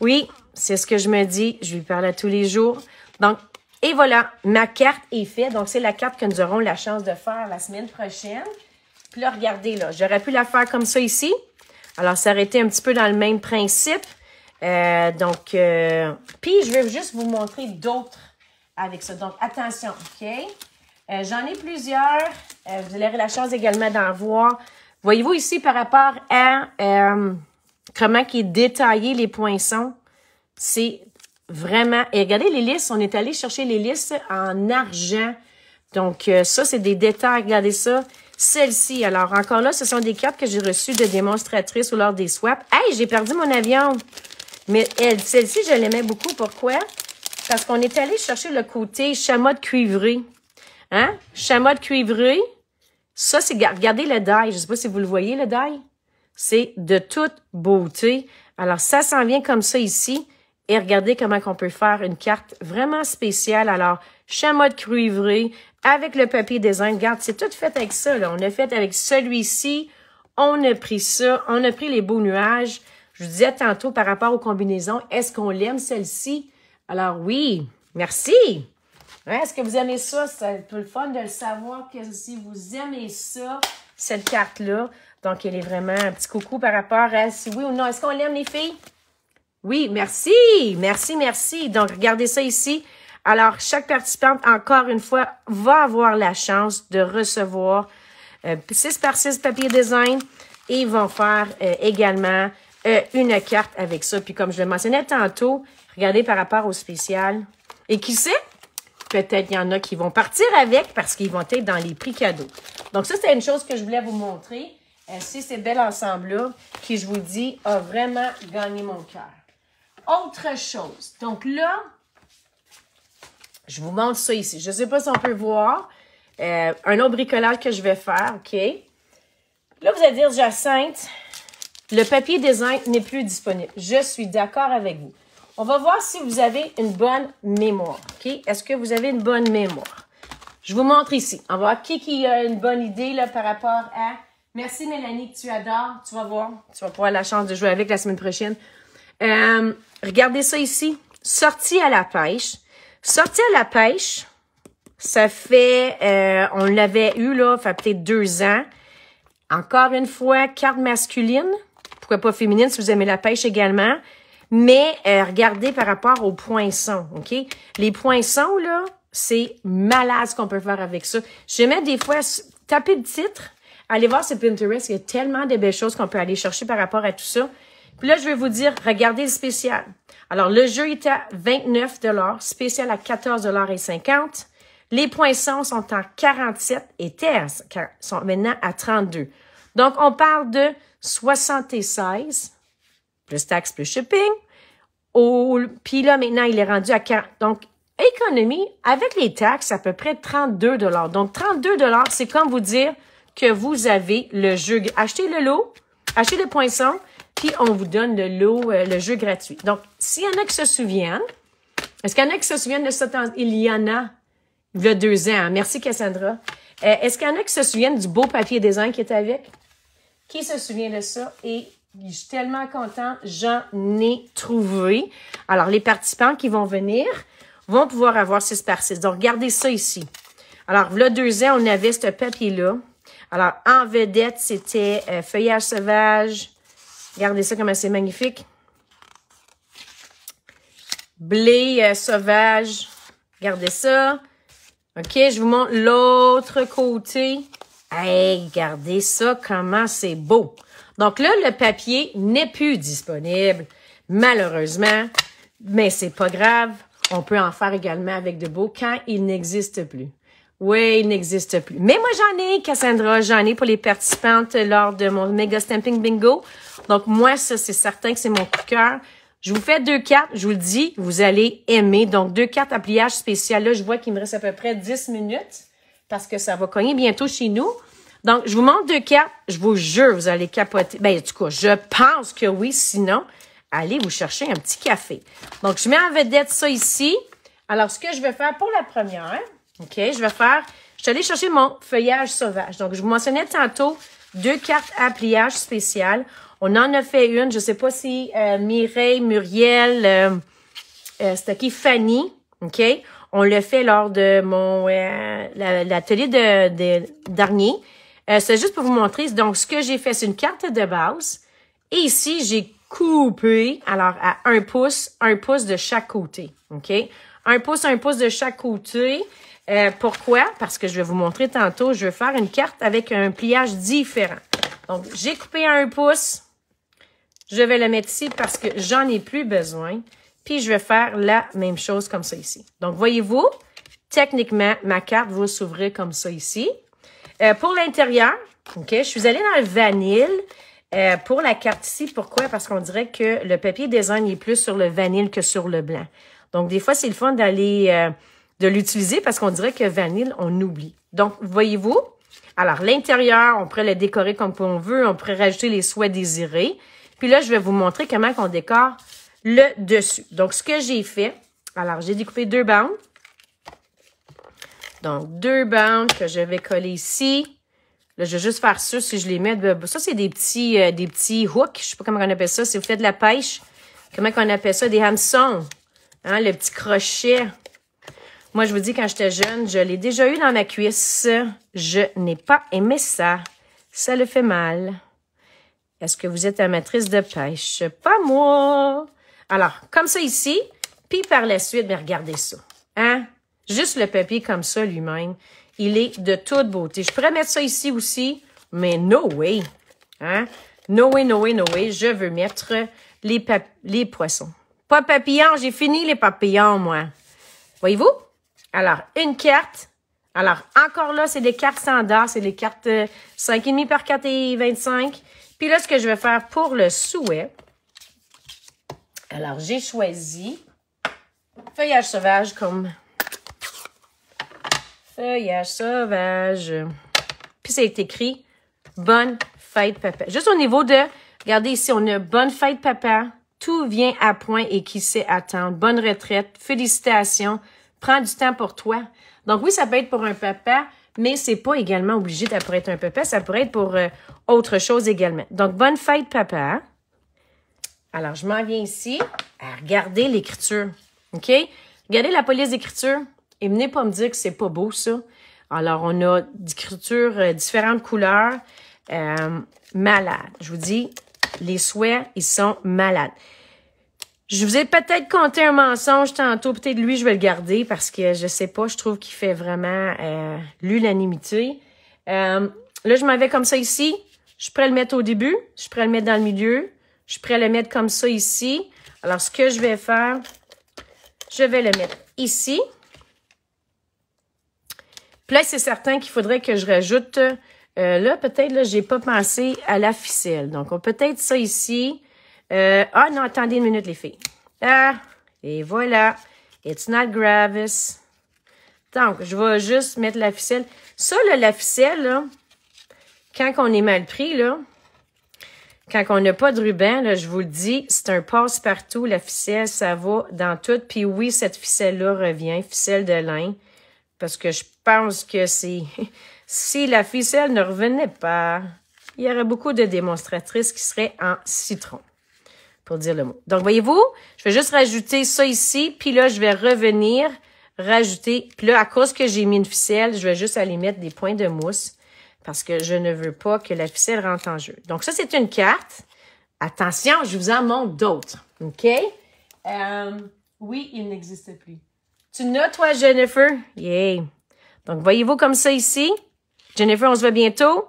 Oui, c'est ce que je me dis. Je lui parle à tous les jours. Donc, et voilà, ma carte est faite. Donc, c'est la carte que nous aurons la chance de faire la semaine prochaine. Puis là, regardez, là, j'aurais pu la faire comme ça ici. Alors, ça aurait été un petit peu dans le même principe. Puis, je vais juste vous montrer d'autres avec ça. Donc, attention, OK? J'en ai plusieurs. Vous aurez la chance également d'en voir. Voyez-vous ici, par rapport à comment il est détaillé les poinçons, c'est vraiment... Et regardez les lisses, on est allé chercher les lisses en argent. Donc, ça, c'est des détails. Regardez ça. Celle-ci, alors encore là, ce sont des cartes que j'ai reçues de démonstratrices ou lors des swaps. Hey, j'ai perdu mon avion! Mais celle-ci, je l'aimais beaucoup. Pourquoi? Parce qu'on est allé chercher le côté chamois de cuivré. Hein? Chamois de cuivré. Ça, c'est... Regardez le die. Je ne sais pas si vous le voyez, le die. C'est de toute beauté. Alors, ça s'en vient comme ça ici. Et regardez comment on peut faire une carte vraiment spéciale. Alors, chamois de cuivré avec le papier design. Regarde, c'est tout fait avec ça, là. On a fait avec celui-ci. On a pris ça. On a pris les beaux nuages. Je vous disais tantôt par rapport aux combinaisons, est-ce qu'on l'aime, celle-ci? Alors, oui. Merci. Hein, est-ce que vous aimez ça? C'est un peu le fun de le savoir que si vous aimez ça, cette carte-là. Donc, elle est vraiment un petit coucou par rapport à si oui ou non. Est-ce qu'on l'aime, les filles? Oui, merci. Merci, merci. Donc, regardez ça ici. Alors, chaque participante, encore une fois, va avoir la chance de recevoir 6 par 6 papier design et ils vont faire également une carte avec ça. Puis, comme je le mentionnais tantôt, regardez par rapport au spécial. Et qui sait? Peut-être il y en a qui vont partir avec parce qu'ils vont être dans les prix cadeaux. Donc, ça, c'est une chose que je voulais vous montrer. C'est ces bel ensemble-là qui, je vous dis, a vraiment gagné mon cœur. Autre chose. Donc là, je vous montre ça ici. Je ne sais pas si on peut voir. Un autre bricolage que je vais faire, OK? Là, vous allez dire, Jacinthe, le papier design n'est plus disponible. Je suis d'accord avec vous. On va voir si vous avez une bonne mémoire, OK? Est-ce que vous avez une bonne mémoire? Je vous montre ici. On va voir qui a une bonne idée là, par rapport à... Merci, Mélanie, que tu adores. Tu vas voir. Tu vas pouvoir avoir la chance de jouer avec la semaine prochaine. Regardez ça ici. Sortie à la pêche. Sortie à la pêche, ça fait... on l'avait eu, là, ça fait peut-être 2 ans. Encore une fois, carte masculine. Pourquoi pas féminine, si vous aimez la pêche également. Mais regardez par rapport aux poinçons, OK? Les poinçons, là, c'est malade ce qu'on peut faire avec ça. J'aimais des fois taper le titre, aller voir sur Pinterest. Il y a tellement de belles choses qu'on peut aller chercher par rapport à tout ça. Puis là, je vais vous dire, regardez le spécial. Alors, le jeu est à 29 $, spécial à 14,50 $. Les poinçons sont en 47 et sont maintenant à 32. Donc, on parle de 76 plus taxes, plus shipping. Puis là, maintenant, il est rendu à 40. Donc, économie, avec les taxes, à peu près 32 $. Donc, 32 $, c'est comme vous dire que vous avez le jeu. Achetez le lot, achetez le poinçon, puis on vous donne le lot, le jeu gratuit. Donc, s'il y en a qui se souviennent, est-ce qu'il y en a qui se souviennent de ça? Il y en a, il y a 2 ans. Merci, Cassandra. Est-ce qu'il y en a qui se souviennent du beau papier design qui est avec? Qui se souvient de ça? Et je suis tellement contente, j'en ai trouvé. Alors, les participants qui vont venir vont pouvoir avoir 6 par 6. Donc, regardez ça ici. Alors, là, 2 ans, on avait ce papier-là. Alors, en vedette, c'était feuillage sauvage. Regardez ça, comment c'est magnifique. Blé sauvage. Regardez ça. OK, je vous montre l'autre côté. Hey, regardez ça, comment c'est beau. Donc là, le papier n'est plus disponible, malheureusement, mais c'est pas grave. On peut en faire également avec de beau quand il n'existe plus. Oui, il n'existe plus. Mais moi, j'en ai, Cassandra, j'en ai pour les participantes lors de mon Mega Stamping Bingo. Donc, moi, ça, c'est certain que c'est mon coup de cœur. Je vous fais 2 cartes, je vous le dis, vous allez aimer. Donc, 2 cartes à pliage spécial. Là, je vois qu'il me reste à peu près 10 minutes parce que ça va cogner bientôt chez nous. Donc, je vous montre 2 cartes. Je vous jure, vous allez capoter. Ben, en tout cas, je pense que oui. Sinon, aller vous chercher un petit café. Donc, je mets en vedette ça ici. Alors, ce que je vais faire pour la première, OK, je suis allée chercher mon feuillage sauvage. Donc, je vous mentionnais tantôt 2 cartes à pliage spécial. On en a fait une, je ne sais pas si Mireille, Muriel, c'était qui? Fanny, OK? On l'a fait lors de mon l'atelier dernier. C'est juste pour vous montrer. Donc, ce que j'ai fait, c'est une carte de base. Et ici, j'ai coupé, alors, à 1 pouce de chaque côté, OK? 1 pouce de chaque côté. Pourquoi? Parce que je vais vous montrer tantôt, je vais faire une carte avec un pliage différent. Donc, j'ai coupé à 1 pouce. Je vais le mettre ici parce que j'en ai plus besoin. Puis, je vais faire la même chose comme ça ici. Donc, voyez-vous, techniquement, ma carte va s'ouvrir comme ça ici. Pour l'intérieur, OK, je suis allée dans le vanille pour la carte ici. Pourquoi? Parce qu'on dirait que le papier design est plus sur le vanille que sur le blanc. Donc, des fois, c'est le fun d'aller de l'utiliser parce qu'on dirait que vanille, on oublie. Donc, voyez-vous, alors l'intérieur, on pourrait le décorer comme on veut. On pourrait rajouter les souhaits désirés. Puis là, je vais vous montrer comment on décore le dessus. Donc, ce que j'ai fait, alors, j'ai découpé 2 bandes. Donc, 2 bandes que je vais coller ici. Là, je vais juste faire ça si je les mets. Ça, c'est des petits hooks. Je sais pas comment on appelle ça. Si vous faites de la pêche, comment on appelle ça? Des hameçons. Hein, le petit crochet. Moi, je vous dis, quand j'étais jeune, je l'ai déjà eu dans ma cuisse. Je n'ai pas aimé ça. Ça le fait mal. Est-ce que vous êtes amatrice de pêche? Pas moi. Alors, comme ça ici. Puis par la suite, bien, regardez ça. Hein? Juste le papier comme ça lui-même. Il est de toute beauté. Je pourrais mettre ça ici aussi, mais no way. Hein? No way, no way, no way. Je veux mettre les poissons. Pas papillons, j'ai fini les papillons, moi. Voyez-vous? Alors, une carte. Alors, encore là, c'est des cartes standards. C'est des cartes 5,5 par 4,25. Puis là, ce que je vais faire pour le souhait. Alors, j'ai choisi feuillage sauvage comme... Feuillage sauvage. Puis c'est écrit « Bonne fête, papa ». Juste au niveau de... Regardez ici, on a « Bonne fête, papa ». Tout vient à point et qui sait attendre. Bonne retraite. Félicitations. Prends du temps pour toi. Donc oui, ça peut être pour un papa, mais c'est pas également obligé d'être pour être un papa. Ça pourrait être pour autre chose également. Donc, bonne fête, papa. Alors, je m'en viens ici à regarder l'écriture. OK? Regardez la police d'écriture. Et venez pas me dire que c'est pas beau, ça. Alors, on a d'écriture différentes couleurs. Malade. Je vous dis, les souhaits, ils sont malades. Je vous ai peut-être conté un mensonge tantôt. Peut-être lui, je vais le garder parce que je sais pas, je trouve qu'il fait vraiment l'unanimité. Là, je m'en vais comme ça ici. Je pourrais le mettre au début. Je pourrais le mettre dans le milieu. Je pourrais le mettre comme ça ici. Alors, ce que je vais faire, je vais le mettre ici. Puis là, c'est certain qu'il faudrait que je rajoute... là, peut-être, là, j'ai pas pensé à la ficelle. Donc, on peut-être ça ici. Ah non, attendez une minute, les filles. Ah, et voilà. It's not gravis. Donc, je vais juste mettre la ficelle. Ça, là, la ficelle, là, quand on est mal pris, là, quand on n'a pas de ruban, là, je vous le dis, c'est un passe-partout. La ficelle, ça va dans tout. Puis oui, cette ficelle-là revient, ficelle de lin. Parce que je pense que c'est... Si la ficelle ne revenait pas, il y aurait beaucoup de démonstratrices qui seraient en citron, pour dire le mot. Donc, voyez-vous, je vais juste rajouter ça ici, puis là, je vais revenir rajouter. Puis là, à cause que j'ai mis une ficelle, je vais juste aller mettre des points de mousse parce que je ne veux pas que la ficelle rentre en jeu. Donc, ça, c'est une carte. Attention, je vous en montre d'autres. OK? Oui, il n'existe plus. Tu n'as, toi, Jennifer? Yeah! Donc, voyez-vous comme ça ici? Jennifer, on se voit bientôt.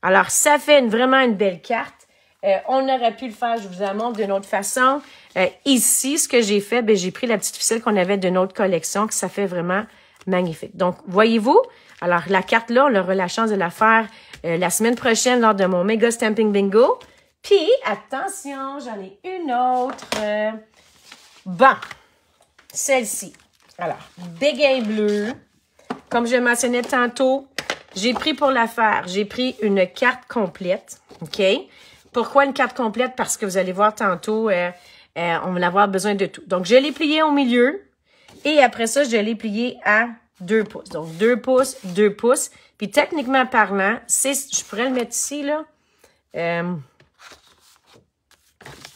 Alors, ça fait vraiment une belle carte. On aurait pu le faire, je vous en montre d'une autre façon. Ici, ce que j'ai fait, ben, j'ai pris la petite ficelle qu'on avait d'une autre collection, que ça fait vraiment magnifique. Donc, voyez-vous? Alors, la carte là, on aura la chance de la faire la semaine prochaine lors de mon Mega Stamping Bingo. Puis, attention, j'en ai une autre. Bon, celle-ci. Alors, béguin bleu. Comme je mentionnais tantôt, j'ai pris pour la faire, j'ai pris une carte complète, OK? Pourquoi une carte complète? Parce que vous allez voir tantôt, on va avoir besoin de tout. Donc, je l'ai plié au milieu. Et après ça, je l'ai plié à 2 pouces. Donc, 2 pouces, 2 pouces. Puis, techniquement parlant, je pourrais le mettre ici, là.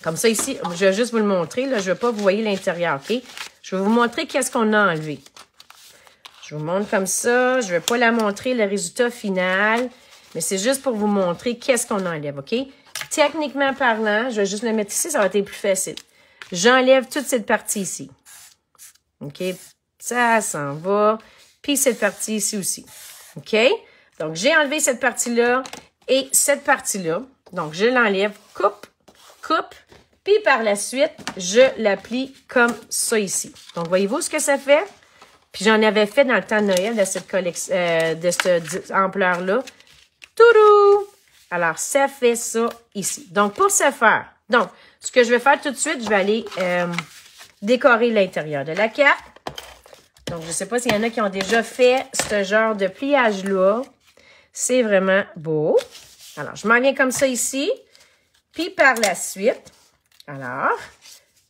Comme ça, ici, je vais juste vous le montrer. Là, je ne veux pas vous voyez l'intérieur, OK? Je vais vous montrer qu'est-ce qu'on a enlevé. Je vous montre comme ça. Je ne vais pas la montrer, le résultat final. Mais c'est juste pour vous montrer qu'est-ce qu'on enlève, OK? Techniquement parlant, je vais juste le mettre ici, ça va être plus facile. J'enlève toute cette partie ici. OK? Ça s'en va. Puis cette partie ici aussi. OK? Donc, j'ai enlevé cette partie-là et cette partie-là. Donc, je l'enlève, coupe, coupe. Puis par la suite, je la plie comme ça ici. Donc, voyez-vous ce que ça fait? Puis j'en avais fait dans le temps de Noël de cette collection, de cette ampleur-là. Toudou! Alors, ça fait ça ici. Donc, pour ce faire, donc, ce que je vais faire tout de suite, je vais aller décorer l'intérieur de la carte. Donc, je ne sais pas s'il y en a qui ont déjà fait ce genre de pliage-là. C'est vraiment beau. Alors, je m'en viens comme ça ici. Puis, par la suite, alors,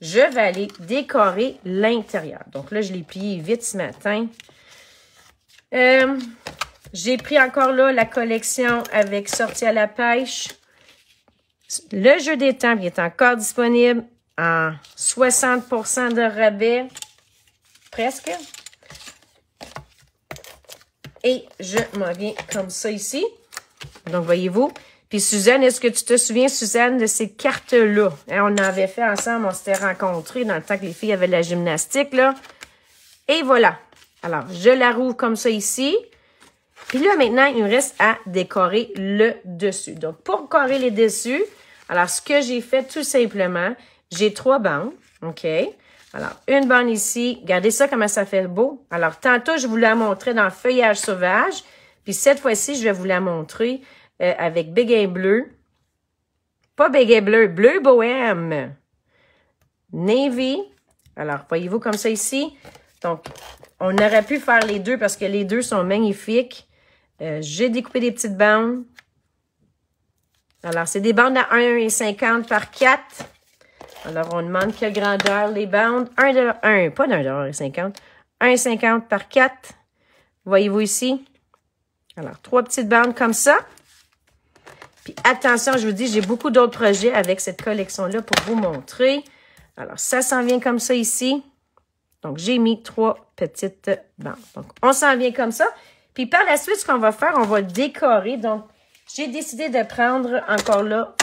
je vais aller décorer l'intérieur. Donc, là, je l'ai plié vite ce matin. J'ai pris encore là la collection avec Sortie à la pêche. Le jeu des temps est encore disponible en 60% de rabais. Presque. Et je m'en viens comme ça ici. Donc, voyez-vous. Puis, Suzanne, est-ce que tu te souviens, Suzanne, de ces cartes-là? Hein, on en avait fait ensemble, on s'était rencontrés dans le temps que les filles avaient de la gymnastique, là. Et voilà. Alors, je la rouvre comme ça ici. Puis là, maintenant, il me reste à décorer le dessus. Donc, pour décorer les dessus, alors, ce que j'ai fait, tout simplement, j'ai 3 bandes, OK? Alors, une bande ici. Regardez ça, comment ça fait beau. Alors, tantôt, je vous la montrais dans le feuillage sauvage. Puis, cette fois-ci, je vais vous la montrer avec béguin bleu. Pas béguin bleu, bleu bohème. Navy. Alors, voyez-vous comme ça ici. Donc, on aurait pu faire les deux parce que les deux sont magnifiques. J'ai découpé des petites bandes. Alors, c'est des bandes à 1,50 par 4. Alors, on demande quelle grandeur les bandes. Pas d'1,50. 1,50 par 4. Voyez-vous ici? Alors, 3 petites bandes comme ça. Puis, attention, je vous dis, j'ai beaucoup d'autres projets avec cette collection-là pour vous montrer. Alors, ça s'en vient comme ça ici. Donc, j'ai mis 3 petites bandes. Donc, on s'en vient comme ça. Puis, par la suite, ce qu'on va faire, on va décorer. Donc, j'ai décidé de prendre encore là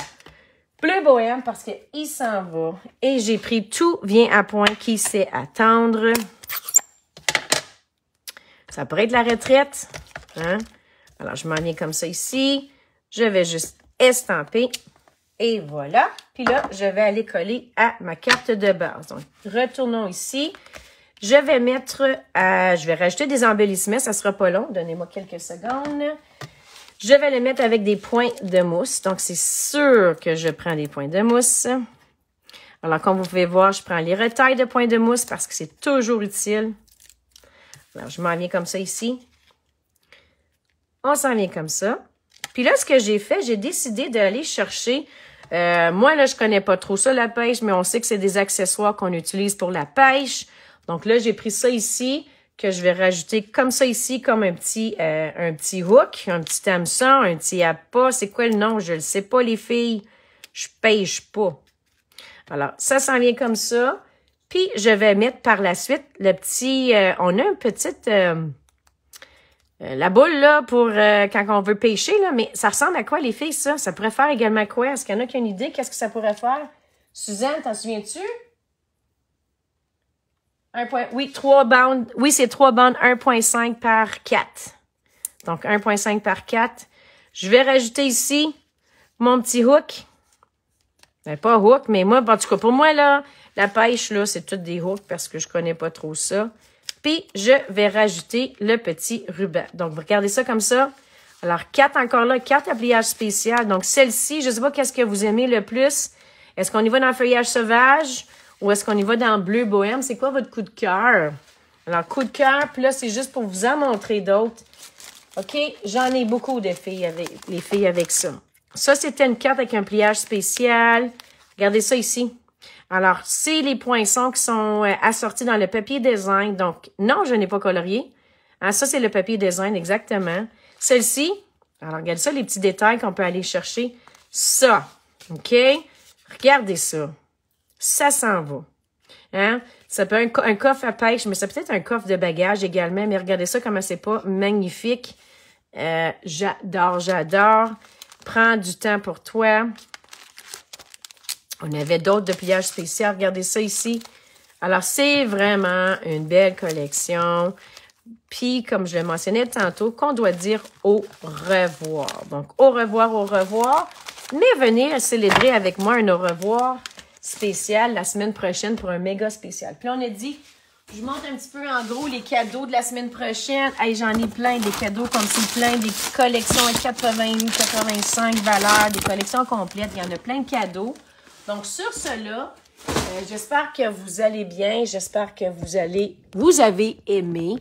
bleu bohème parce qu'il s'en va. Et j'ai pris tout vient à point qui sait attendre. Ça pourrait être la retraite. Hein? Alors, je m'en viens comme ça ici. Je vais juste estamper. Et voilà. Puis là, je vais aller coller à ma carte de base. Donc, retournons ici. Je vais mettre, je vais rajouter des embellissements. Ça sera pas long. Donnez-moi quelques secondes. Je vais le mettre avec des points de mousse. Donc, c'est sûr que je prends des points de mousse. Alors, comme vous pouvez voir, je prends les retailles de points de mousse parce que c'est toujours utile. Alors, je m'en viens comme ça ici. On s'en vient comme ça. Puis là, ce que j'ai fait, j'ai décidé d'aller chercher... moi, là, je connais pas trop ça, la pêche, mais on sait que c'est des accessoires qu'on utilise pour la pêche. Donc là, j'ai pris ça ici, que je vais rajouter comme ça ici, comme un petit hook, un petit hameçon, un petit appât. C'est quoi le nom? Je le sais pas, les filles. Je pêche pas. Alors, ça s'en vient comme ça. Puis, je vais mettre par la suite le petit... on a une petite... la boule, là, pour quand on veut pêcher, là. Mais ça ressemble à quoi, les filles, ça? Ça pourrait faire également quoi? Est-ce qu'il y en a qui ont une idée? Qu'est-ce que ça pourrait faire? Suzanne, t'en souviens-tu? Oui, 3 bandes. Oui, c'est 3 bandes 1,5 par 4. Donc, 1,5 par 4. Je vais rajouter ici mon petit hook. Ben, pas hook, mais moi, en tout cas, pour moi, là, la pêche, là, c'est toutes des hooks parce que je connais pas trop ça. Puis, je vais rajouter le petit ruban. Donc, vous regardez ça comme ça. Alors, 4 encore là, 4 à pliage spécial. Donc, celle-ci, je sais pas qu'est-ce que vous aimez le plus. Est-ce qu'on y va dans le feuillage sauvage ou est-ce qu'on y va dans le bleu bohème? C'est quoi votre coup de cœur? Alors, coup de cœur, puis là, c'est juste pour vous en montrer d'autres. OK? J'en ai beaucoup de filles avec les filles avec ça. Ça, c'était une carte avec un pliage spécial. Regardez ça ici. Alors, c'est les poinçons qui sont assortis dans le papier design. Donc, non, je n'ai pas colorié. Hein, ça, c'est le papier design, exactement. Celle-ci, alors, regarde ça, les petits détails qu'on peut aller chercher. Ça, OK? Regardez ça. Ça s'en va. Hein? Ça peut être un coffre à pêche, mais ça peut être un coffre de bagages également. Mais regardez ça, comment c'est pas magnifique. J'adore, j'adore. Prends du temps pour toi. On avait d'autres de pliage spécial. Regardez ça ici. Alors, c'est vraiment une belle collection. Puis, comme je le mentionnais tantôt, qu'on doit dire au revoir. Donc, au revoir, au revoir. Mais venez célébrer avec moi un au revoir spécial la semaine prochaine pour un méga spécial. Puis, on a dit, je montre un petit peu en gros les cadeaux de la semaine prochaine. Hey, j'en ai plein des cadeaux comme c'est plein, des collections à 80, 85 valeurs, des collections complètes. Il y en a plein de cadeaux. Donc, sur cela, j'espère que vous allez bien. J'espère que vous avez aimé.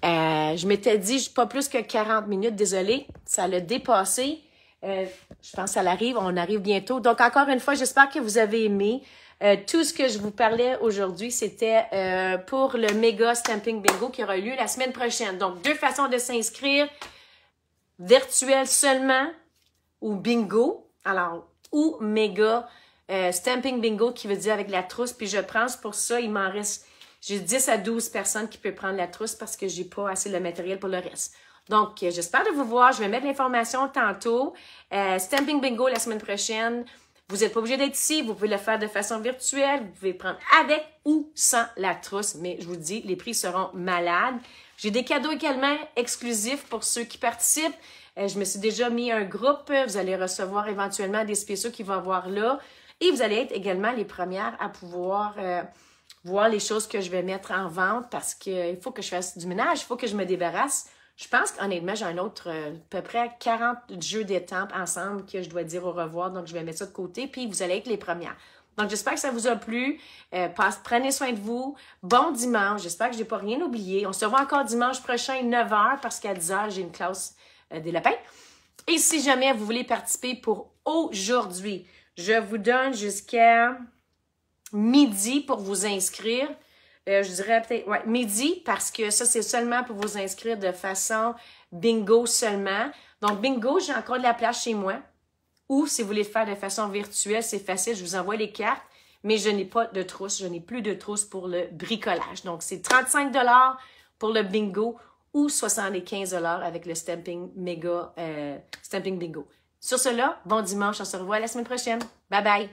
Je m'étais dit, pas plus que 40 minutes. Désolée, ça l'a dépassé. Je pense que ça arrive. On arrive bientôt. Donc, encore une fois, j'espère que vous avez aimé. Tout ce que je vous parlais aujourd'hui, c'était pour le méga Stamping Bingo qui aura lieu la semaine prochaine. Donc, 2 façons de s'inscrire. Virtuel seulement ou bingo. Alors, ou méga Stamping Bingo qui veut dire avec la trousse. Puis je pense pour ça, il m'en reste, j'ai 10 à 12 personnes qui peuvent prendre la trousse parce que j'ai pas assez de matériel pour le reste. Donc, j'espère de vous voir. Je vais mettre l'information tantôt. Stamping Bingo la semaine prochaine. Vous n'êtes pas obligé d'être ici. Vous pouvez le faire de façon virtuelle. Vous pouvez prendre avec ou sans la trousse. Mais je vous dis, les prix seront malades. J'ai des cadeaux également exclusifs pour ceux qui participent. Je me suis déjà mis un groupe. Vous allez recevoir éventuellement des spéciaux qui vont avoir là. Et vous allez être également les premières à pouvoir voir les choses que je vais mettre en vente parce qu'il faut que je fasse du ménage, il faut que je me débarrasse. Je pense qu'honnêtement, j'ai un autre, à peu près 40 jeux d'étampes ensemble que je dois dire au revoir. Donc, je vais mettre ça de côté, puis vous allez être les premières. Donc, j'espère que ça vous a plu. Prenez soin de vous. Bon dimanche. J'espère que je n'ai pas rien oublié. On se revoit encore dimanche prochain, 9h, parce qu'à 10h, j'ai une classe des lapins. Et si jamais vous voulez participer pour aujourd'hui, je vous donne jusqu'à midi pour vous inscrire. Je dirais peut-être midi parce que ça, c'est seulement pour vous inscrire de façon bingo seulement. Donc, bingo, j'ai encore de la place chez moi. Ou si vous voulez le faire de façon virtuelle, c'est facile. Je vous envoie les cartes, mais je n'ai pas de trousse. Je n'ai plus de trousse pour le bricolage. Donc, c'est 35 $ pour le bingo ou 75 $ avec le Stamping Bingo. Sur cela, bon dimanche. On se revoit la semaine prochaine. Bye bye!